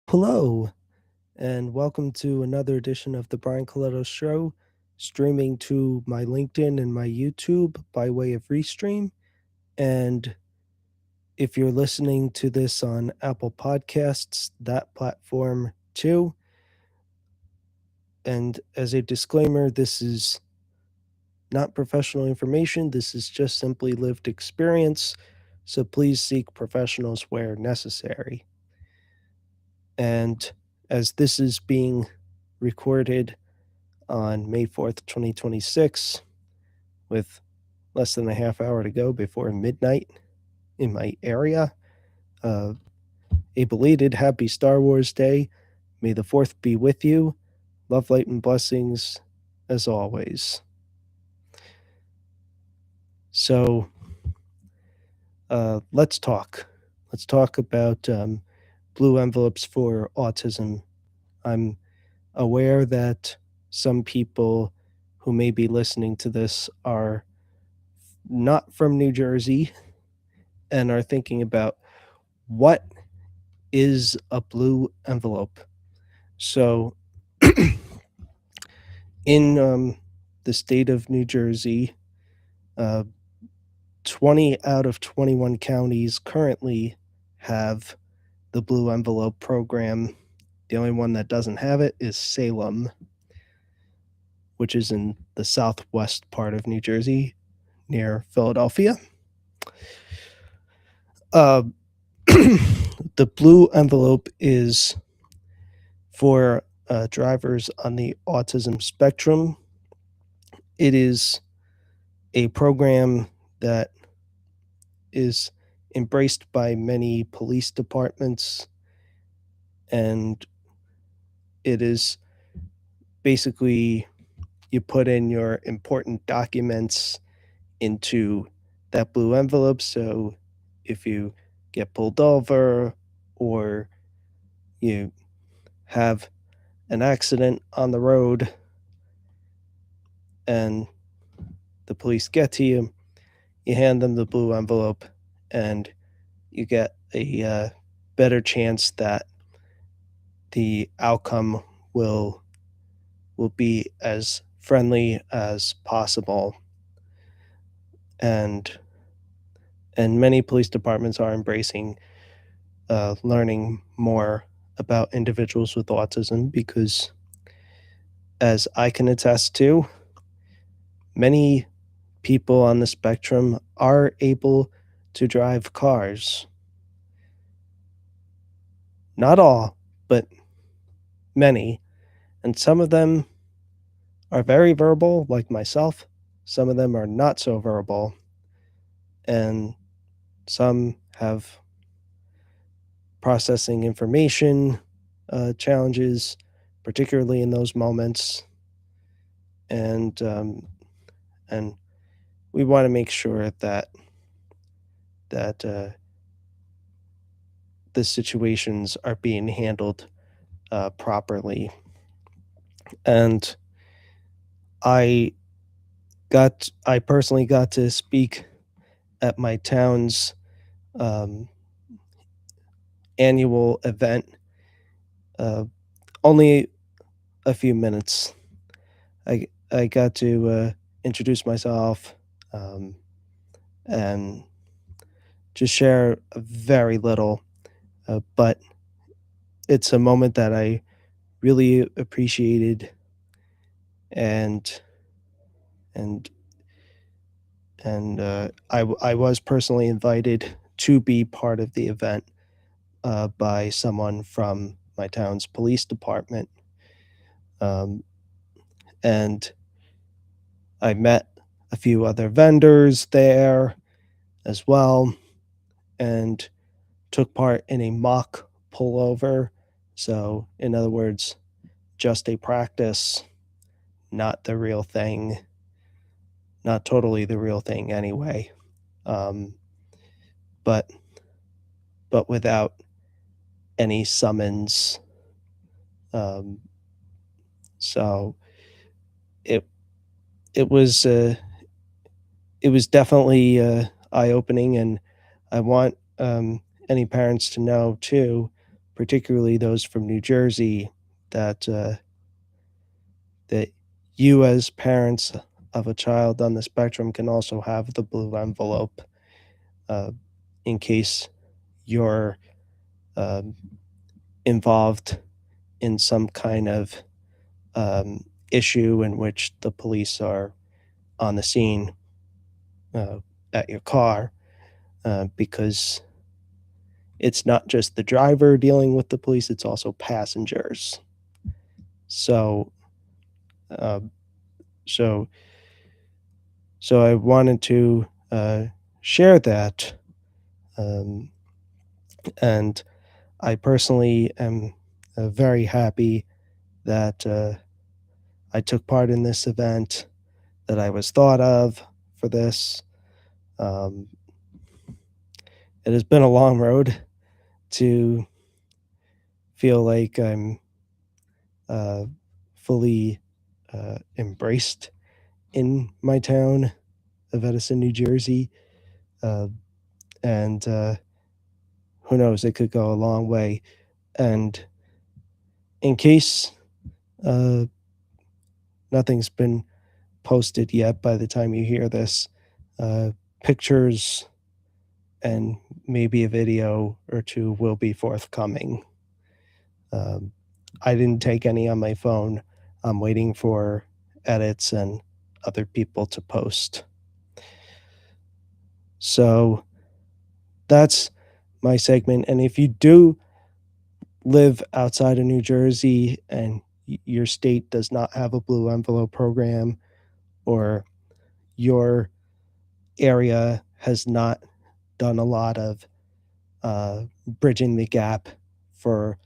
Hello, and welcome to another edition of the Brian Colletto Show, streaming to my LinkedIn and my YouTube by way of Restream. And if you're listening to this on Apple Podcasts, that platform too. And as a disclaimer, this is not professional information, this is just simply lived experience. So please seek professionals where necessary. And as this is being recorded on May 4th, 2026, with less than a half hour to go before midnight in my area. Uh, a belated happy Star Wars Day. May the 4th be with you. Love, light, and blessings as always. So let's talk. Let's talk about blue envelopes for autism. I'm aware that some people who may be listening to this are not from New Jersey and are thinking about what is a blue envelope. So, in the state of New Jersey, uh, 20 out of 21 counties currently have the blue envelope program. The only one that doesn't have it is Salem, which is in the southwest part of New Jersey near Philadelphia. The blue envelope is for drivers on the autism spectrum. It is a program that is embraced by many police departments, and it is basically you put in your important documents into that blue envelope. So if you get pulled over or you have an accident on the road and the police get to you, you hand them the blue envelope and you get a better chance that the outcome will be as friendly as possible. And many police departments are embracing learning more about individuals with autism because, as I can attest to, many people on the spectrum are able to drive cars. Not all, but many. And some of them are very verbal, like myself. Some of them are not so verbal. And some have processing information challenges, particularly in those moments. And we want to make sure that the situations are being handled properly. And I personally got to speak at my town's annual event. Only a few minutes. I got to introduce myself and just share very little, but it's a moment that I really appreciated, and I was personally invited to be part of the event by someone from my town's police department, and I met a few other vendors there as well, and took part in a mock pullover. So, in other words, just a practice, not the real thing, not totally the real thing anyway. Um, but without any summons. So it it was definitely eye opening, and I want any parents to know too, particularly those from New Jersey, that you as parents of a child on the spectrum can also have the blue envelope uh, in case you're um, involved in some kind of issue in which the police are on the scene uh, at your car, because it's not just the driver dealing with the police, it's also passengers. So, uh, so, so I wanted to share that, um, and I personally am very happy that I took part in this event, that I was thought of for this. Um, it has been a long road to feel like I'm uh, fully embraced in my town of Edison, New Jersey. Uh, and who knows, it could go a long way. And in case uh, nothing's been posted yet by the time you hear this, pictures and maybe a video or two will be forthcoming. Um, I didn't take any on my phone. I'm waiting for edits and other people to post. So that's my segment. And if you do live outside of New Jersey and your state does not have a blue envelope program, or your area has not done a lot of bridging the gap for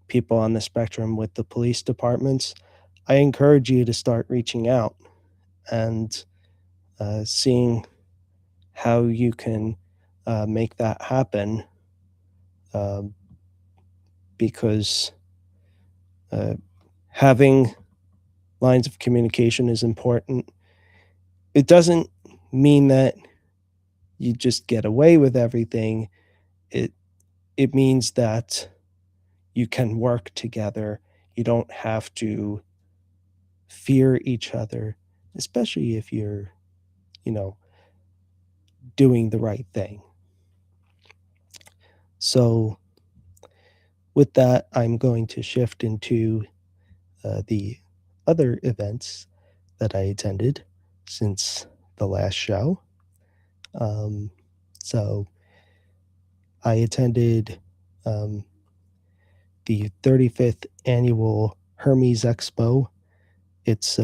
people on the spectrum with the police departments, I encourage you to start reaching out and seeing how you can make that happen, um, because uh, having lines of communication is important. It doesn't mean that you just get away with everything. It it means that you can work together. You don't have to fear each other, especially if you're, you know, doing the right thing. So, with that, I'm going to shift into the other events that I attended since the last show. Um, so, I attended um, the 35th annual Hermes Expo. It's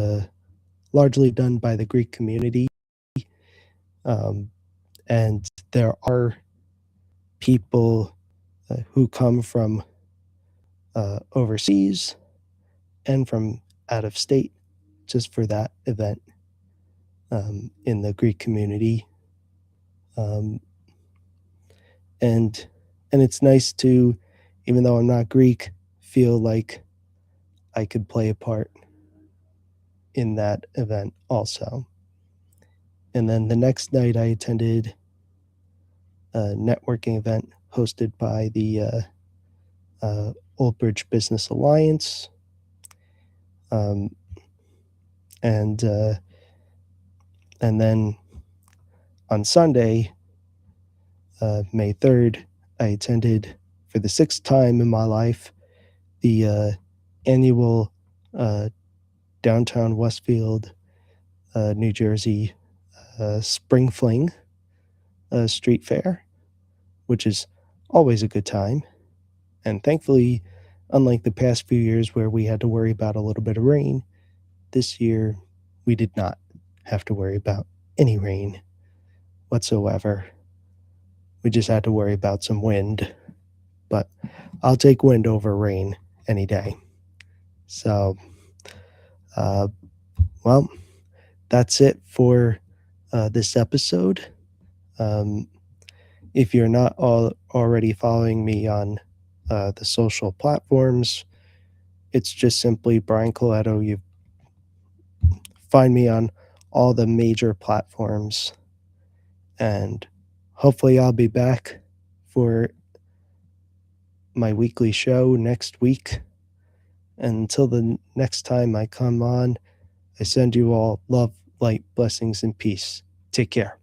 largely done by the Greek community, um, and there are people who come from overseas and from out of state just for that event, in the Greek community. Um, and and it's nice to, even though I'm not Greek, feel like I could play a part in that event also. And then the next night, I attended a networking event hosted by the Old Bridge Business Alliance. Um, and and then on Sunday, May 3rd, I attended for the sixth time in my life the annual uh, downtown Westfield, New Jersey Spring Fling street fair, which is always a good time. And thankfully, unlike the past few years where we had to worry about a little bit of rain, this year we did not have to worry about any rain whatsoever. We just had to worry about some wind, but I'll take wind over rain any day. So, uh, well, that's it for this episode. Um, if you're not already following me on the social platforms, it's just simply Brian Colletto. You find me on all the major platforms, and hopefully I'll be back for my weekly show next week. And until the next time I come on, I send you all love, light, blessings, and peace. Take care.